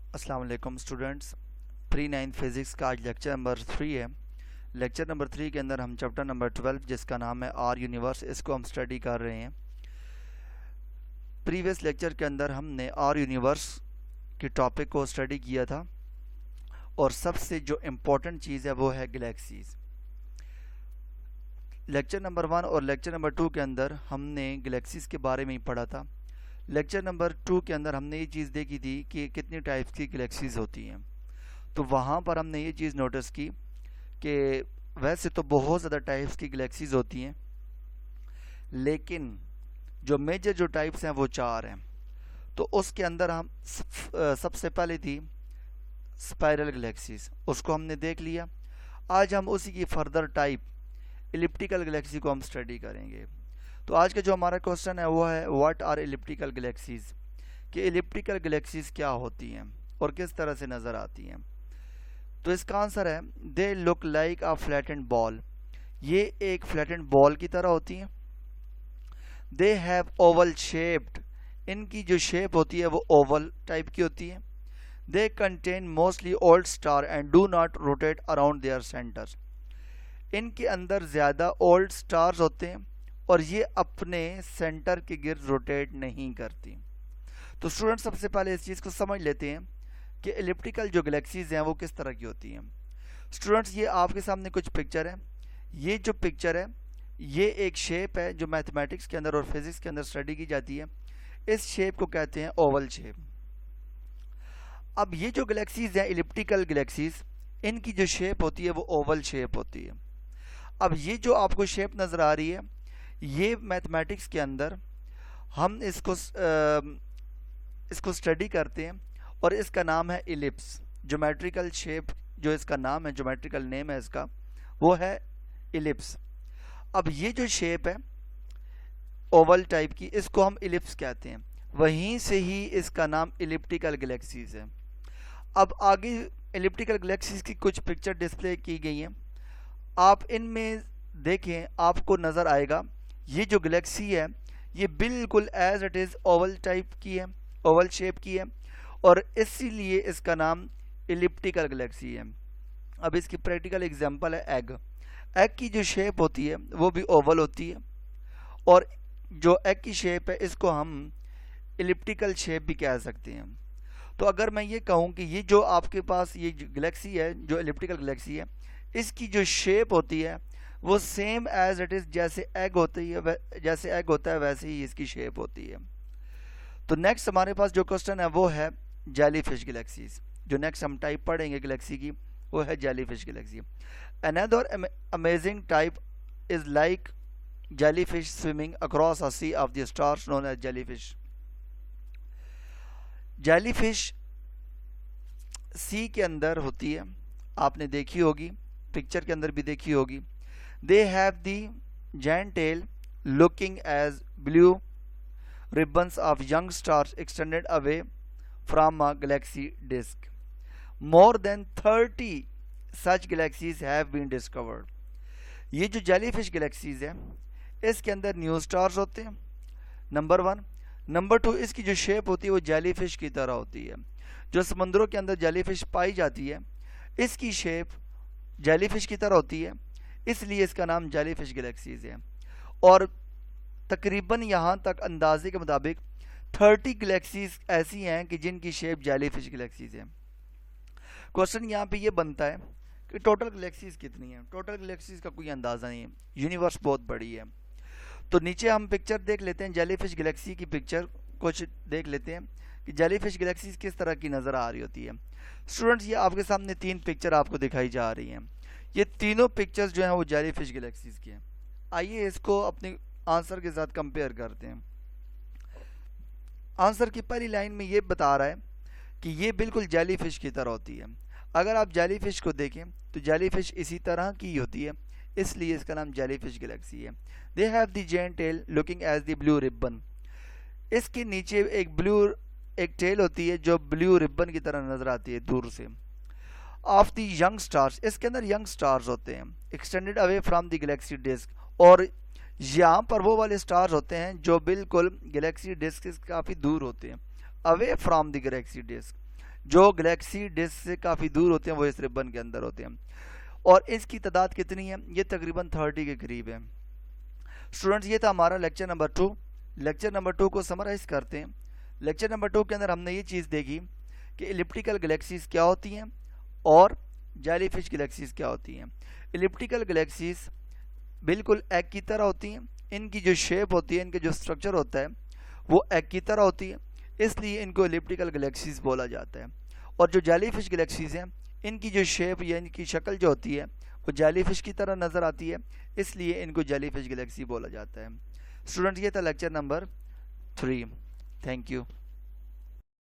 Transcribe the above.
अस्सलाम वालेकुम students. Pre 9 physics का आज लेक्चर नंबर 3 है। लेक्चर नंबर 3 के अंदर हम चैप्टर नंबर 12 जिसका नाम है आर यूनिवर्स, इसको हम स्टडी कर रहे हैं। प्रीवियस लेक्चर के अंदर हमने आर यूनिवर्स के टॉपिक को स्टडी किया था और सबसे जो इम्पोर्टेंट चीज़ है वो है गैलेक्सीज़। लेक्चर नंबर 1 और लेक्चर नंबर 2 के अंदर हमने गैलेक्सीज़ के बारे में ही पढ़ा था। लेक्चर नंबर 2 के अंदर हमने ये चीज़ देखी थी कि कितनी टाइप्स की गैलेक्सीज़ होती हैं। तो वहाँ पर हमने ये चीज़ नोटिस की कि वैसे तो बहुत ज़्यादा टाइप्स की गैलेक्सीज़ होती हैं, लेकिन जो मेजर जो टाइप्स हैं वो 4 हैं। तो उसके अंदर हम सबसे पहले थी स्पाइरल गैलेक्सीज़, उसको हमने देख लिया। आज हम उसी की फर्दर टाइप इलिप्टिकल गैलेक्सी को हम स्टडी करेंगे। तो आज का जो हमारा क्वेश्चन है वो है व्हाट आर इलिप्टिकल गैलेक्सीज़, कि इलिप्टिकल गैलेक्सीज़ क्या होती हैं और किस तरह से नज़र आती हैं। तो इसका आंसर है they look like a flattened ball, ये एक फ्लैटेंड बॉल की तरह होती हैं। दे हैव ओवल शेप्ड, इनकी जो शेप होती है वो ओवल टाइप की होती है। They contain mostly old star and do not rotate around their centre, इनके अंदर ज़्यादा ओल्ड स्टार्स होते हैं और ये अपने सेंटर के गिर्द रोटेट नहीं करती। तो स्टूडेंट सबसे पहले इस चीज़ को समझ लेते हैं कि एलिप्टिकल जो गैलेक्सीज़ हैं वो किस तरह की होती हैं। स्टूडेंट्स ये आपके सामने कुछ पिक्चर है। ये जो पिक्चर है ये एक शेप है जो मैथमेटिक्स के अंदर और फिज़िक्स के अंदर स्टडी की जाती है। इस शेप को कहते हैं ओवल शेप। अब ये जो गैलेक्सीज़ हैं एलिप्टिकल गैलेक्सीज़, इनकी जो शेप होती है वो ओवल शेप होती है। अब ये जो आपको शेप नज़र आ रही है, ये मैथमेटिक्स के अंदर हम इसको स्टडी करते हैं और इसका नाम है इलिप्स। ज्योमेट्रिकल शेप जो इसका नाम है, ज्योमेट्रिकल नेम है इसका, वो है इलिप्स। अब ये जो शेप है ओवल टाइप की, इसको हम इलिप्स कहते हैं। वहीं से ही इसका नाम इलिप्टिकल गैलेक्सीज है। अब आगे इलिप्टिकल गैलेक्सीज की कुछ पिक्चर डिस्प्ले की गई हैं, आप इनमें देखें, आपको नज़र आएगा ये जो गैलेक्सी है ये बिल्कुल as it is oval type की है, ओवल शेप की है, और इसीलिए इसका नाम इलिप्टिकल गैलेक्सी है। अब इसकी प्रैक्टिकल एग्जांपल है एग। एग की जो शेप होती है वो भी ओवल होती है, और जो एग की शेप है इसको हम इलिप्टिकल शेप भी कह सकते हैं। तो अगर मैं ये कहूँ कि ये जो आपके पास ये गैलेक्सी है, जो इलिप्टिकल गैलेक्सी है, इसकी जो शेप होती है वो सेम एज इट इज़ जैसे एग होती है, जैसे एग होता है वैसे ही इसकी शेप होती है। तो नेक्स्ट हमारे पास जो क्वेश्चन है वो है जेलीफिश गैलेक्सीज। जो नेक्स्ट हम टाइप पढ़ेंगे गैलेक्सी की वो है jellyfish galaxy. Another amazing type is like jellyfish swimming across a sea of the stars known as jellyfish. Jellyfish sea के अंदर होती है, आपने देखी होगी, पिक्चर के अंदर भी देखी होगी। They have the giant tail looking as blue ribbons of young stars extended away from a galaxy disk. More than 30 such galaxies have been discovered. ये जो जेलीफिश गैलेक्सीज है इसके अंदर न्यू स्टार्स होते हैं, नंबर 1। नंबर 2, इसकी जो shape होती है वो जेलीफिश की तरह होती है। जो समुद्रों के अंदर जेलीफिश पाई जाती है इसकी शेप जेलीफिश की तरह होती है, इसलिए इसका नाम जेलीफिश गैलेक्सीज है। और तकरीबन यहाँ तक अंदाजे के मुताबिक 30 गैलेक्सीज ऐसी हैं कि जिनकी शेप जेलीफिश गैलेक्सीज है। क्वेश्चन यहाँ पे ये बनता है कि टोटल गैलेक्सीज कितनी हैं। टोटल गैलेक्सीज का कोई अंदाज़ा नहीं है, यूनिवर्स बहुत बड़ी है। तो नीचे हम पिक्चर देख लेते हैं, जेलीफिश गैलेक्सी की पिक्चर कुछ देख लेते हैं कि जेलीफिश गैलेक्सीज किस तरह की नज़र आ रही होती है। स्टूडेंट्स ये आपके सामने 3 पिक्चर आपको दिखाई जा रही हैं। ये तीनों पिक्चर्स जो हैं वो जेलीफिश गैलेक्सीज की हैं। आइए इसको अपनी आंसर के साथ कंपेयर करते हैं। आंसर की पहली लाइन में ये बता रहा है कि ये बिल्कुल जेलीफिश की तरह होती है। अगर आप जेलीफिश को देखें तो जेलीफिश इसी तरह की होती है, इसलिए इसका नाम जेलीफिश गैलेक्सी है। They have the giant tail looking as the blue ribbon, इसके नीचे एक टेल होती है जो ब्लू रिबन की तरह नजर आती है दूर से। ऑफ द यंग स्टार्स, इसके अंदर यंग स्टार्स होते हैं, extended away from the galaxy disc, और यहाँ पर वो वाले स्टार्स होते हैं जो बिल्कुल गैलेक्सी डिस्क से काफ़ी दूर होते हैं, away from the galaxy disc. جو گلیکسی ڈسک سے کافی دور ہوتے ہیں وہ اس ربن کے اندر ہوتے ہیں. اور اس کی تعداد کتنی ہے؟ یہ تقریباً 30 کے قریب ہے. اسٹوڈنٹس یہ تھا ہمارا لیکچر نمبر 2. لیکچر نمبر 2 کو سمرائز کرتے ہیں. لیکچر نمبر 2 کے اندر ہم نے یہ چیز دیکھی کہ ایلپٹیکل گلیکسیز کیا ہوتی ہیں اور جیلی فش گلیکسیز کیا ہوتی ہیں. ایلپٹیکل گلیکسیز بالکل ایگ کی طرح ہوتی ہیں. ان کی جو شیپ ہوتی ہے، ان کا جو اسٹرکچر ہوتا ہے وہ ایگ کی طرح ہوتی ہے، اس لیے ان کو ایلپٹیکل گلیکسیز بولا جاتا ہے. اور جو جیلی فش گلیکسیز ہیں ان کی جو شیپ یا ان کی شکل جو ہوتی ہے وہ جیلی فش کی طرح نظر آتی ہے، اس لیے ان کو جیلی فش گلیکسی بولا جاتا ہے. اسٹوڈنٹ یہ تھا لیکچر نمبر 3. Thank you.